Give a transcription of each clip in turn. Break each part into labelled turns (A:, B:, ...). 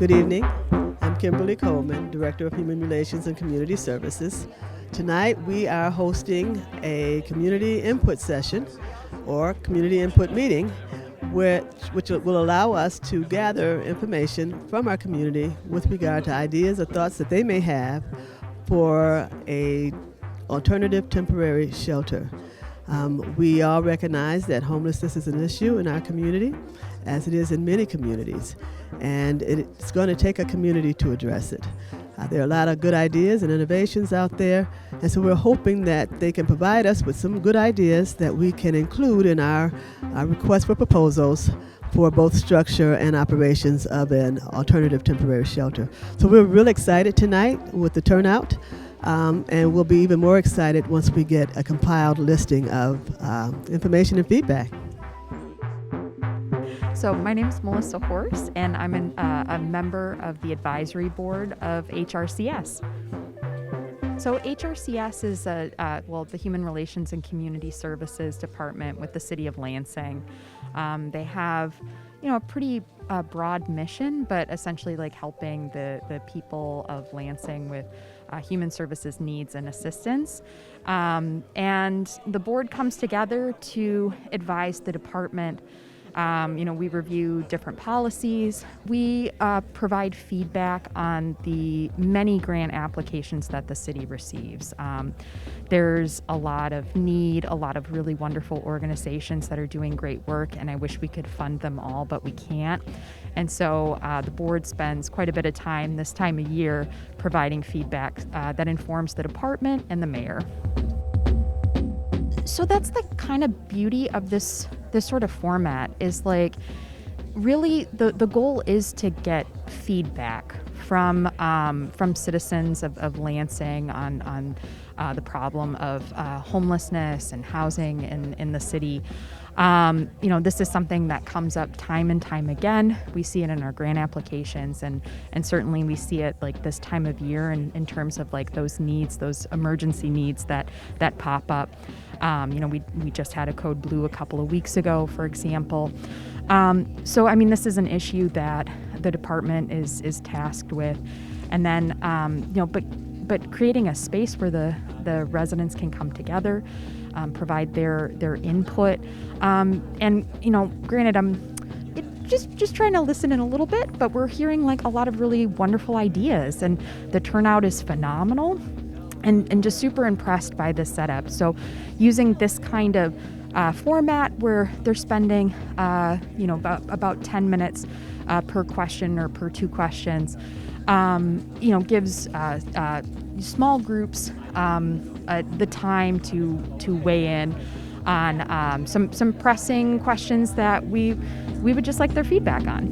A: Good evening. I'm Kimberly Coleman, Director of Human Relations and Community Services. Tonight we are hosting a community input session or community input meeting which will allow us to gather information from our community with regard to ideas or thoughts that they may have for a alternative temporary shelter. We all recognize that homelessness is an issue in our community, as it is in many communities, and it's going to take a community to address it. There are a lot of good ideas and innovations out there, and so we're hoping that they can provide us with some good ideas that we can include in our request for proposals for both structure and operations of an alternative temporary shelter. So we're really excited tonight with the turnout. And we'll be even more excited once we get a compiled listing of information and feedback.
B: So my name is Melissa Horse, and I'm a member of the advisory board of HRCS. So HRCS is the Human Relations and Community Services Department with the City of Lansing. They have, a pretty broad mission, but essentially like helping the people of Lansing with human services needs and assistance. And the board comes together to advise the department. We review different policies. We provide feedback on the many grant applications that the city receives. There's a lot of need, a lot of really wonderful organizations that are doing great work, and I wish we could fund them all, but we can't. And so the board spends quite a bit of time this time of year providing feedback that informs the department and the mayor. So that's the kind of beauty of this sort of format is like really the goal is to get feedback from citizens of Lansing on the problem of homelessness and housing in the city. This is something that comes up time and time again. We see it in our grant applications, and certainly we see it like this time of year in terms of like those needs, those emergency needs that pop up. We just had a code blue a couple of weeks ago, for example. This is an issue that the department is tasked with, and then but creating a space where the residents can come together, provide their input, granted, I'm just trying to listen in a little bit, but we're hearing like a lot of really wonderful ideas, and the turnout is phenomenal, and just super impressed by this setup. So using this kind of format where they're spending about 10 minutes per question or per two questions, gives small groups the time to weigh in on some pressing questions that we would just like their feedback on.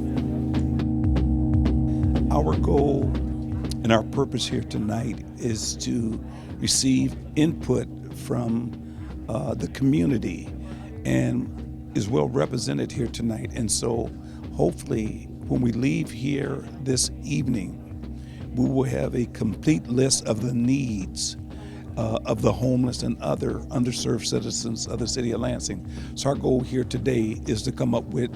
C: Our goal and our purpose here tonight is to receive input from the community, and is well represented here tonight. And so hopefully when we leave here this evening, we will have a complete list of the needs of the homeless and other underserved citizens of the city of Lansing. So our goal here today is to come up with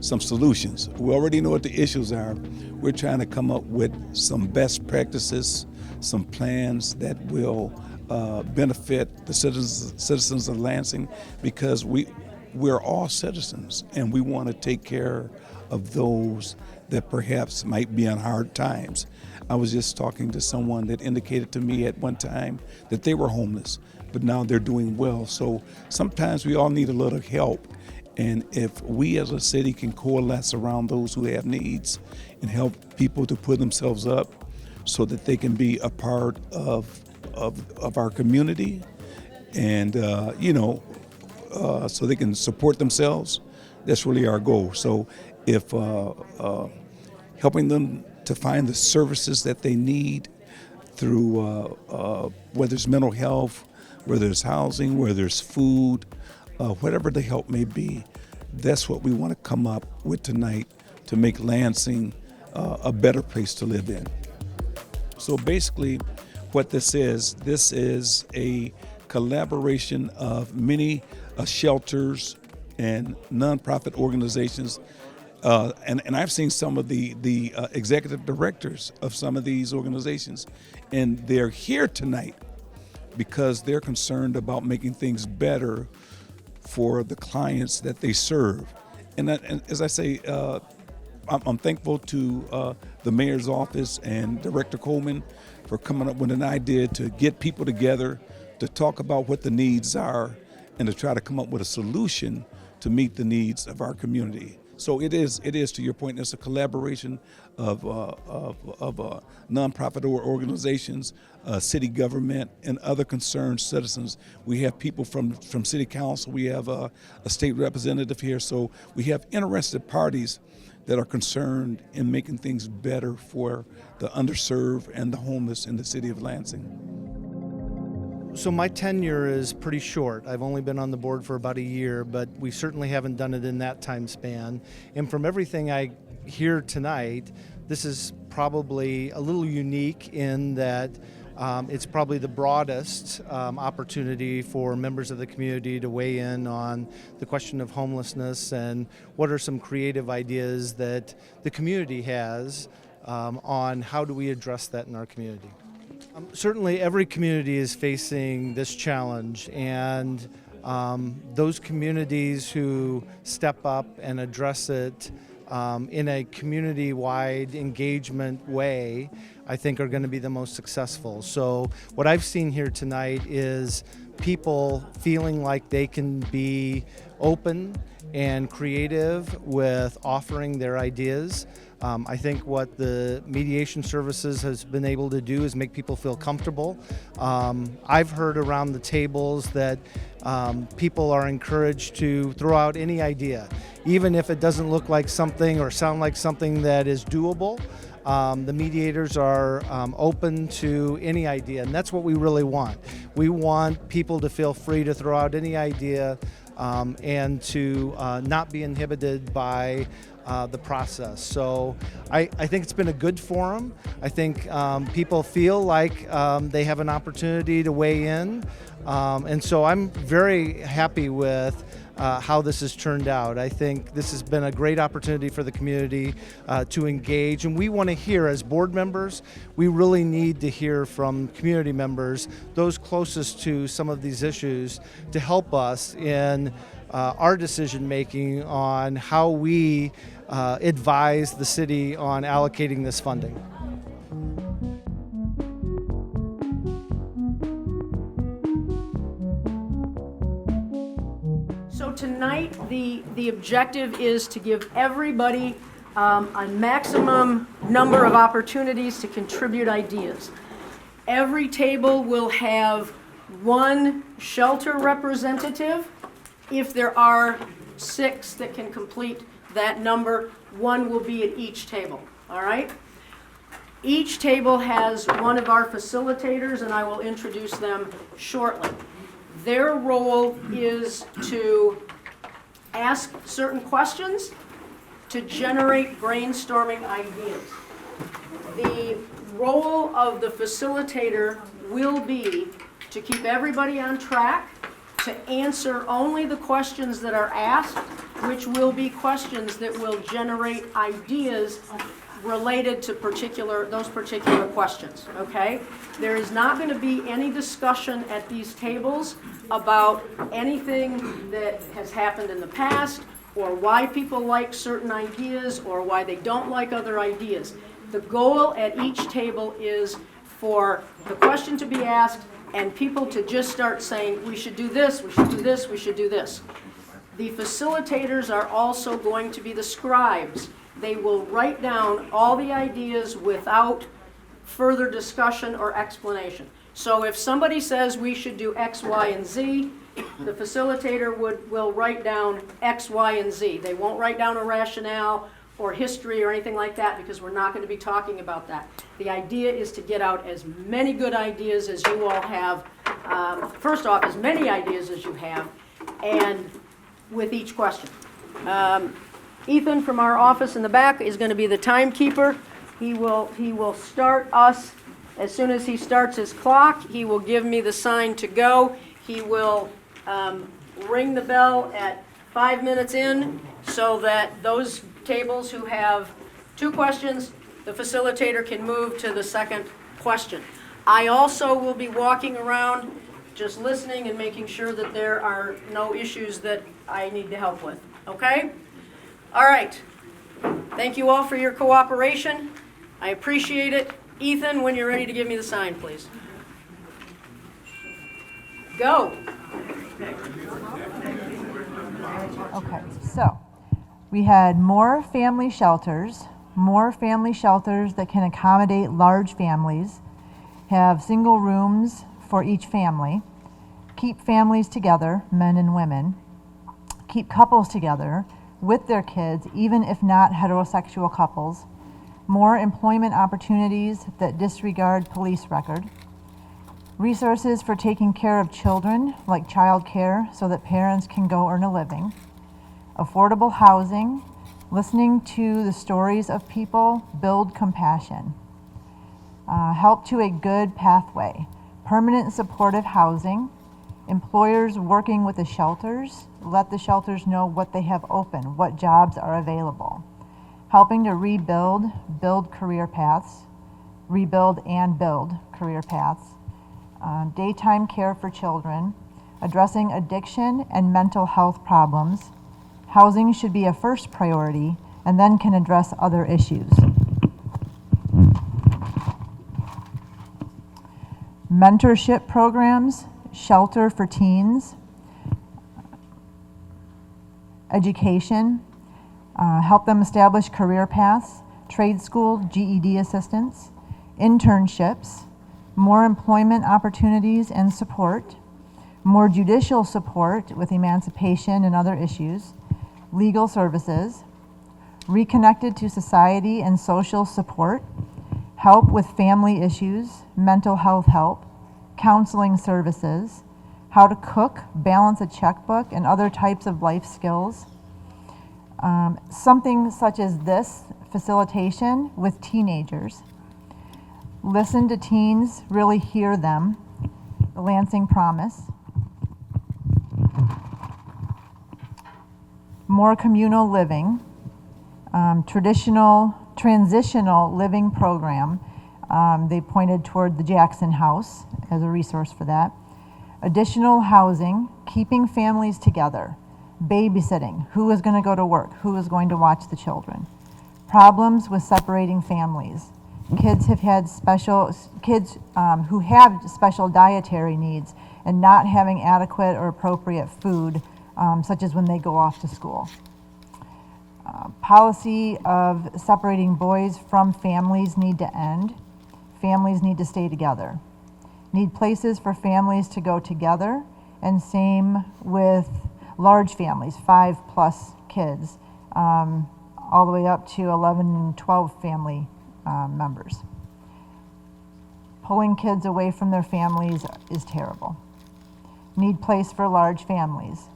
C: some solutions. We already know what the issues are. We're trying to come up with some best practices, some plans that will benefit the citizens of Lansing, because we're all citizens, and we want to take care of those that perhaps might be on hard times. I was just talking to someone that indicated to me at one time that they were homeless, but now they're doing well. So sometimes we all need a little help. And if we as a city can coalesce around those who have needs and help people to put themselves up so that they can be a part of our community, and so they can support themselves, that's really our goal. So if helping them to find the services that they need through whether it's mental health, whether it's housing, whether it's food, whatever the help may be, that's what we want to come up with tonight to make Lansing a better place to live in. So basically what this is a collaboration of many shelters and nonprofit organizations And I've seen some of the executive directors of some of these organizations, and they're here tonight because they're concerned about making things better for the clients that they serve. And as I say, I'm thankful to the mayor's office and Director Coleman for coming up with an idea to get people together to talk about what the needs are and to try to come up with a solution to meet the needs of our community. So it is to your point, it's a collaboration of nonprofit organizations, city government, and other concerned citizens. We have people from city council, we have a state representative here, so we have interested parties that are concerned in making things better for the underserved and the homeless in the city of Lansing.
D: So my tenure is pretty short. I've only been on the board for about a year, but we certainly haven't done it in that time span. And from everything I hear tonight, this is probably a little unique in that it's probably the broadest opportunity for members of the community to weigh in on the question of homelessness and what are some creative ideas that the community has on how do we address that in our community. Certainly every community is facing this challenge, and those communities who step up and address it in a community-wide engagement way, I think are going to be the most successful. So what I've seen here tonight is people feeling like they can be open and creative with offering their ideas. I think what the mediation services has been able to do is make people feel comfortable. I've heard around the tables that people are encouraged to throw out any idea, even if it doesn't look like something or sound like something that is doable. The mediators are open to any idea, and that's what we really want. We want people to feel free to throw out any idea and to not be inhibited by the process. So I think it's been a good forum. I think people feel like they have an opportunity to weigh in. And so I'm very happy with how this has turned out. I think this has been a great opportunity for the community to engage, and we want to hear, as board members, we really need to hear from community members, those closest to some of these issues, to help us in our decision making on how we advise the city on allocating this funding.
E: So tonight, the objective is to give everybody a maximum number of opportunities to contribute ideas. Every table will have one shelter representative. If there are 6 that can complete that number, 1 will be at each table, all right? Each table has one of our facilitators, and I will introduce them shortly. Their role is to ask certain questions to generate brainstorming ideas. The role of the facilitator will be to keep everybody on track, to answer only the questions that are asked, which will be questions that will generate ideas related to those particular questions, okay? There is not going to be any discussion at these tables about anything that has happened in the past or why people like certain ideas or why they don't like other ideas. The goal at each table is for the question to be asked and people to just start saying, we should do this, we should do this, we should do this. The facilitators are also going to be the scribes. They will write down all the ideas without further discussion or explanation. So if somebody says we should do X, Y, and Z, the facilitator will write down X, Y, and Z. They won't write down a rationale or history or anything like that because we're not going to be talking about that. The idea is to get out as many good ideas as you all have. First off, as many ideas as you have, and with each question. Ethan from our office in the back is going to be the timekeeper. He will start us as soon as he starts his clock. He will give me the sign to go. He will ring the bell at 5 minutes in so that those tables who have 2 questions, the facilitator can move to the second question. I also will be walking around, just listening and making sure that there are no issues that I need to help with, okay? All right. Thank you all for your cooperation. I appreciate it. Ethan, when you're ready to give me the sign, please. Go.
F: Okay, so we had more family shelters that can accommodate large families, have single rooms for each family, keep families together, men and women, keep couples together with their kids, even if not heterosexual couples, more employment opportunities that disregard police record, resources for taking care of children, like child care, so that parents can go earn a living, affordable housing, listening to the stories of people, build compassion, help to a good pathway, permanent supportive housing, employers working with the shelters, let the shelters know what they have open, what jobs are available, helping to rebuild and build career paths, daytime care for children, addressing addiction and mental health problems. Housing should be a first priority and then can address other issues. Mentorship programs, shelter for teens, education, help them establish career paths, trade school, GED assistance, internships, more employment opportunities and support, more judicial support with emancipation and other issues, legal services, reconnected to society and social support, help with family issues, mental health help, counseling services, how to cook, balance a checkbook, and other types of life skills. Something such as this, facilitation with teenagers. Listen to teens, really hear them. The Lansing Promise. More communal living. Transitional living program. They pointed toward the Jackson House as a resource for that. Additional housing, keeping families together. Babysitting, who is going to go to work, who is going to watch the children. Problems with separating families. Kids who have special dietary needs and not having adequate or appropriate food, such as when they go off to school. Policy of separating boys from families need to end. Families need to stay together. Need places for families to go together, and same with large families, 5+ kids, all the way up to 11 and 12 family members. Pulling kids away from their families is terrible. Need place for large families.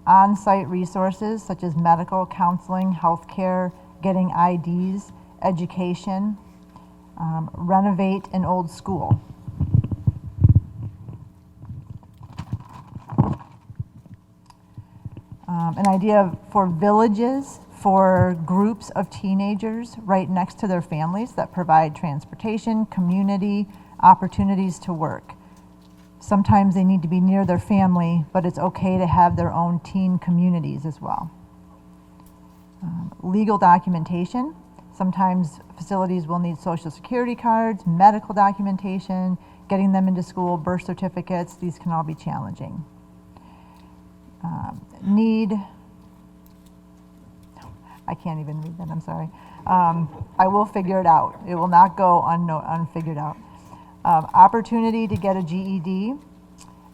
F: On-site resources such as medical, counseling, healthcare, getting IDs, education, renovate an old school. An idea for villages, for groups of teenagers right next to their families that provide transportation, community, opportunities to work. Sometimes they need to be near their family, but it's okay to have their own teen communities as well. Legal documentation. Sometimes facilities will need social security cards, medical documentation, getting them into school, birth certificates. These can all be challenging. I can't even read that, I'm sorry. I will figure it out. It will not go unfigured out. Opportunity to get a GED,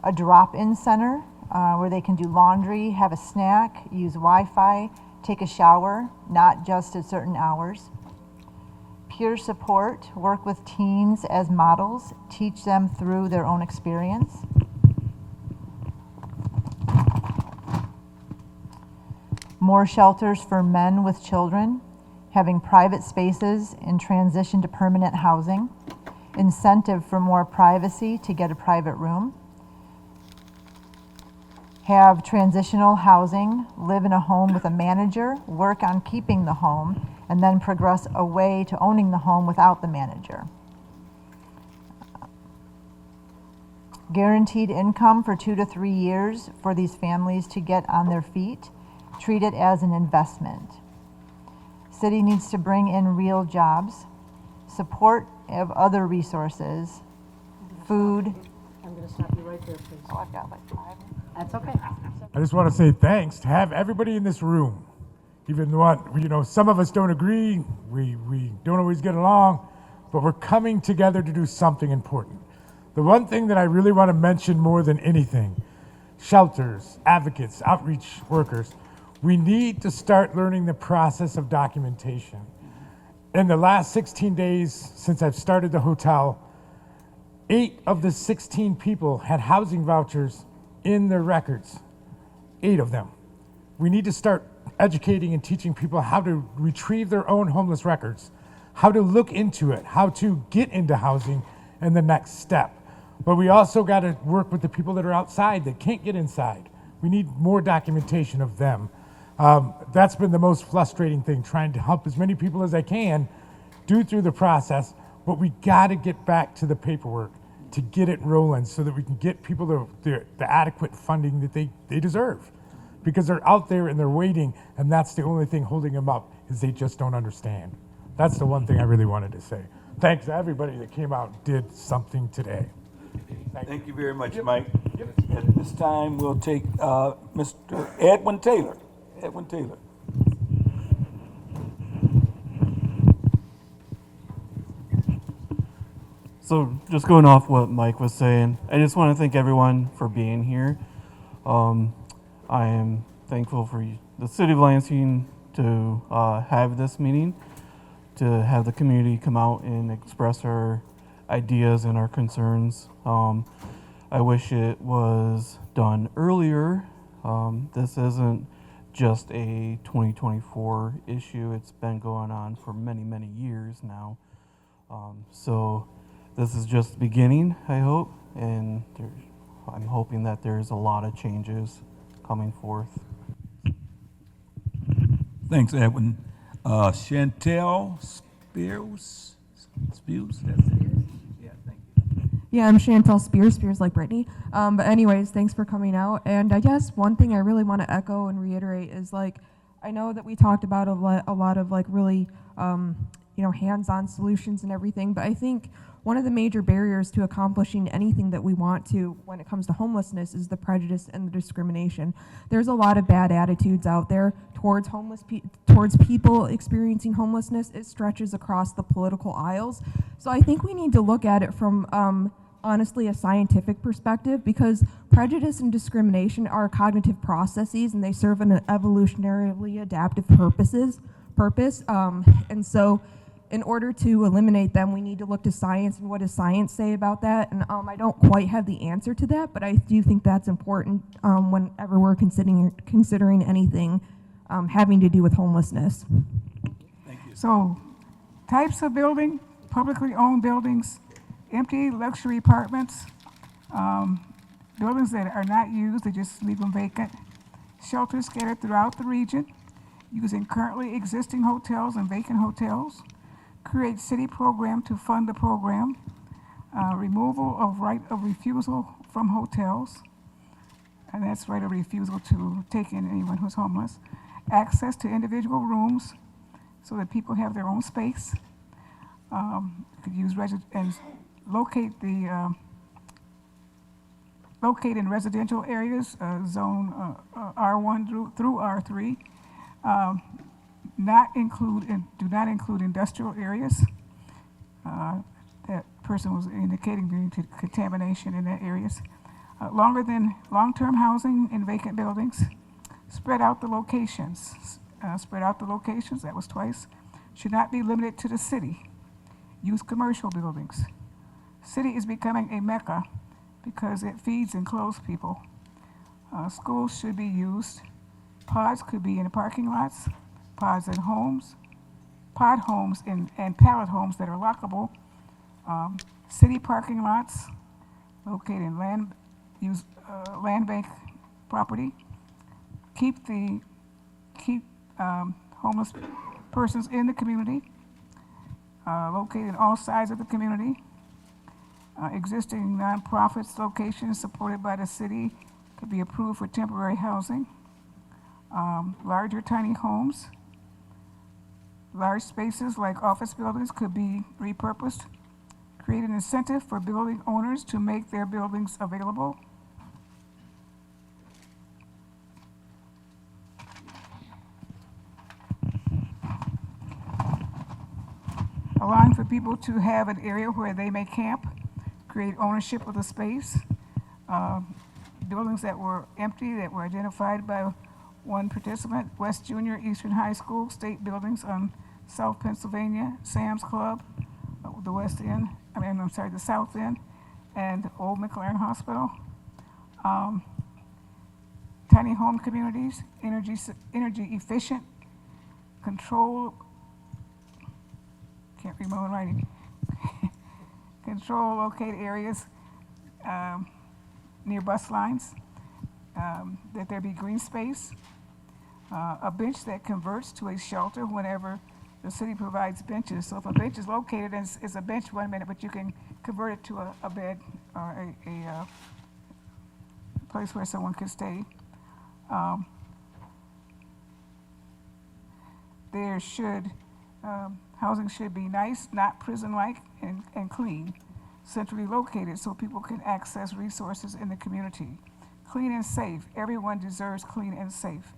F: a drop-in center where they can do laundry, have a snack, use Wi-Fi, take a shower, not just at certain hours. Peer support, work with teens as models, teach them through their own experience. More shelters for men with children, having private spaces in transition to permanent housing, incentive for more privacy to get a private room, have transitional housing, live in a home with a manager, work on keeping the home, and then progress away to owning the home without the manager. Guaranteed income for 2 to 3 years for these families to get on their feet. Treat it as an investment. City needs to bring in real jobs, support of other resources, food.
E: I'm going to stop you right there, please.
F: Oh, I've got like 5.
E: That's okay.
G: I just want to say thanks to have everybody in this room. Even though, some of us don't agree, we don't always get along, but we're coming together to do something important. The one thing that I really want to mention more than anything, shelters, advocates, outreach workers, we need to start learning the process of documentation. In the last 16 days since I've started the hotel, 8 of the 16 people had housing vouchers in their records. 8 of them. We need to start educating and teaching people how to retrieve their own homeless records, how to look into it, how to get into housing, and the next step. But we also got to work with the people that are outside that can't get inside. We need more documentation of them. That's been the most frustrating thing, trying to help as many people as I can do through the process, but we got to get back to the paperwork to get it rolling so that we can get people the adequate funding that they deserve. Because they're out there and they're waiting, and that's the only thing holding them up, is they just don't understand. That's the one thing I really wanted to say. Thanks to everybody that came out and did something today.
C: Thank you very much, Mike. At this time, we'll take Mr. Edwin Taylor. Edwin Taylor.
H: So just going off what Mike was saying, I just want to thank everyone for being here. I am thankful for the City of Lansing to have this meeting, to have the community come out and express our ideas and our concerns. I wish it was done earlier. This isn't just a 2024 issue. It's been going on for many, many years now. So this is just the beginning, I hope, and I'm hoping that there's a lot of changes coming forth.
C: Thanks, Edwin. Chantel Spears? Spears? That's it. Yeah, thank you.
I: Yeah, I'm Chantel Spears, Spears like Brittany. But anyways, thanks for coming out. And I guess one thing I really want to echo and reiterate is, like, I know that we talked about a lot of like really, hands-on solutions and everything, but I think one of the major barriers to accomplishing anything that we want to when it comes to homelessness is the prejudice and the discrimination. There's a lot of bad attitudes out there towards towards people experiencing homelessness. It stretches across the political aisles. So I think we need to look at it from honestly a scientific perspective, because prejudice and discrimination are cognitive processes and they serve an evolutionarily adaptive purpose. And so in order to eliminate them, we need to look to science and what does science say about that. And I don't quite have the answer to that, but I do think that's important whenever we're considering anything having to do with homelessness.
C: Thank you.
J: So, types of building: publicly owned buildings, empty luxury apartments, buildings that are not used, they just leave them vacant, shelters scattered throughout the region, using currently existing hotels and vacant hotels, create city program to fund the program, removal of right of refusal from hotels, and that's right of refusal to take in anyone who's homeless, access to individual rooms so that people have their own space, could use and locate in residential areas, zone R1 through R3, do not include industrial areas. That person was indicating due to contamination in that areas. Long-term housing in vacant buildings. Spread out the locations. That was twice. Should not be limited to the city. Use commercial buildings. City is becoming a mecca because it feeds and clothes people. Schools should be used. Pods could be in parking lots, pods in homes, pod homes and pallet homes that are lockable. City parking lots located in land bank property. Keep homeless persons in the community, located in all sides of the community. Existing nonprofits locations supported by the city could be approved for temporary housing. Larger tiny homes. Large spaces like office buildings could be repurposed. Create an incentive for building owners to make their buildings available. Allowing for people to have an area where they may camp, create ownership of the space. Buildings that were empty, that were identified by one participant, West Junior, Eastern High School, state buildings on South Pennsylvania, Sam's Club, the West End, the South End, and Old McLaren Hospital. Tiny home communities, energy efficient, control, can't read my own writing, control located areas near bus lines, that there be green space, a bench that converts to a shelter whenever the city provides benches. So if a bench is located as a bench 1 minute, but you can convert it to a bed or a place where someone could stay. Housing should be nice, not prison-like, and clean, centrally located so people can access resources in the community. Clean and safe. Everyone deserves clean and safe.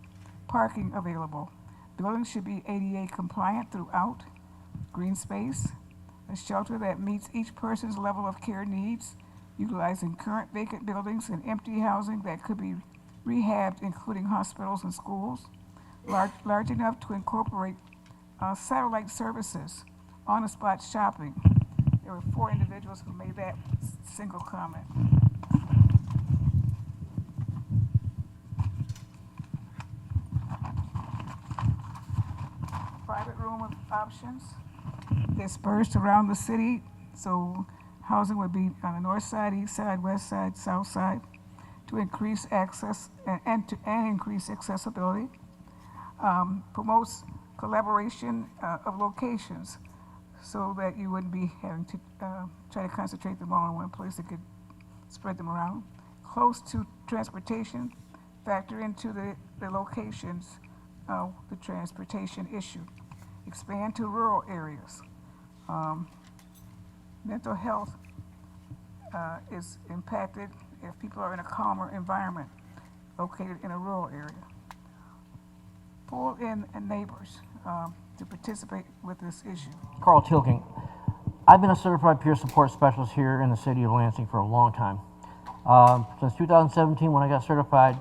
J: Parking available. Buildings should be ADA compliant throughout. Green space. A shelter that meets each person's level of care needs, utilizing current vacant buildings and empty housing that could be rehabbed, including hospitals and schools. Large enough to incorporate satellite services, on-the-spot shopping. There were 4 individuals who made that single comment. Private room options dispersed around the city, so housing would be on the north side, east side, west side, south side, to increase access and increase accessibility. Promotes collaboration of locations so that you wouldn't be having to try to concentrate them all in one place. It could spread them around. Close to transportation, factor into the locations of the transportation issue. Expand to rural areas. Mental health is impacted if people are in a calmer environment located in a rural area. Pull in neighbors to participate with this issue.
K: Carl Tilking. I've been a certified peer support specialist here in the city of Lansing for a long time. Since 2017, when I got certified,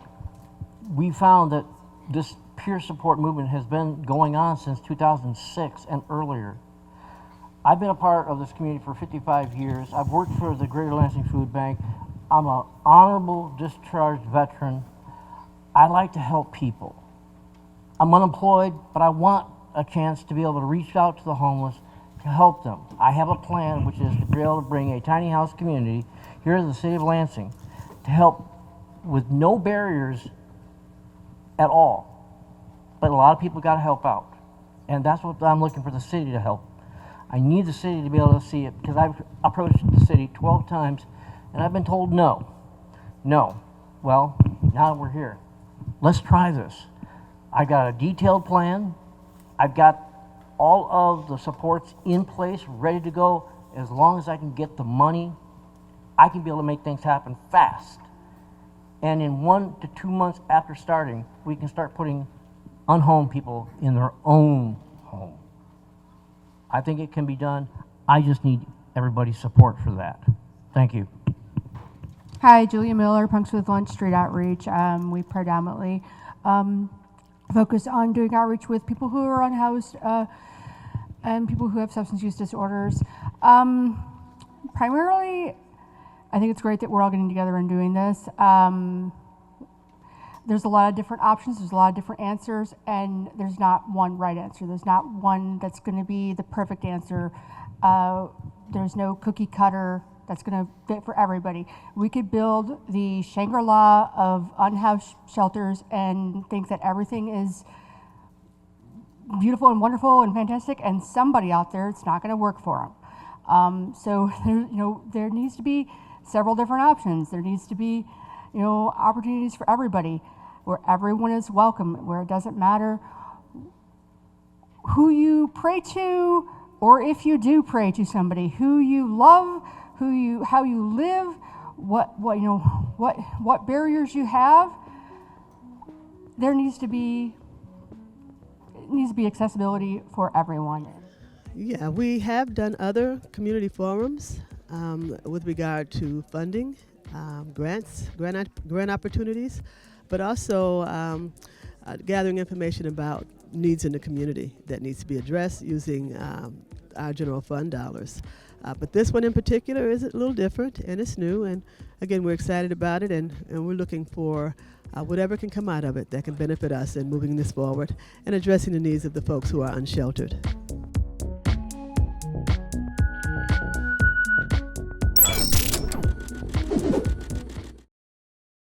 K: we found that this peer support movement has been going on since 2006 and earlier. I've been a part of this community for 55 years. I've worked for the Greater Lansing Food Bank. I'm an honorable discharged veteran. I like to help people. I'm unemployed, but I want a chance to be able to reach out to the homeless to help them. I have a plan, which is to be able to bring a tiny house community here in the city of Lansing to help with no barriers at all. But a lot of people got to help out. And that's what I'm looking for the city to help. I need the city to be able to see it because I've approached the city 12 times and I've been told no. No. Well, now we're here. Let's try this. I've got a detailed plan. I've got all of the supports in place, ready to go. As long as I can get the money, I can be able to make things happen fast. And in 1 to 2 months after starting, we can start putting unhomed people in their own home. I think it can be done. I just need everybody's support for that. Thank you.
L: Hi, Julia Miller, Punks with Lunch Street Outreach. We predominantly focus on doing outreach with people who are unhoused and people who have substance use disorders. Primarily, I think it's great that we're all getting together and doing this. There's a lot of different options, there's a lot of different answers, and there's not one right answer. There's not one that's going to be the perfect answer. There's no cookie cutter that's going to fit for everybody. We could build the Shangri-La of unhoused shelters and think that everything is beautiful and wonderful and fantastic, and somebody out there, it's not going to work for them. So there needs to be several different options. There needs to be opportunities for everybody, where everyone is welcome, where it doesn't matter who you pray to, or if you do pray to somebody, who you love, how you live, what barriers you have. There needs to be accessibility for everyone.
A: Yeah, we have done other community forums with regard to funding, grant opportunities, but also gathering information about needs in the community that needs to be addressed using our general fund dollars. But this one in particular is a little different, and it's new, and again, we're excited about it, and we're looking for whatever can come out of it that can benefit us in moving this forward and addressing the needs of the folks who are unsheltered.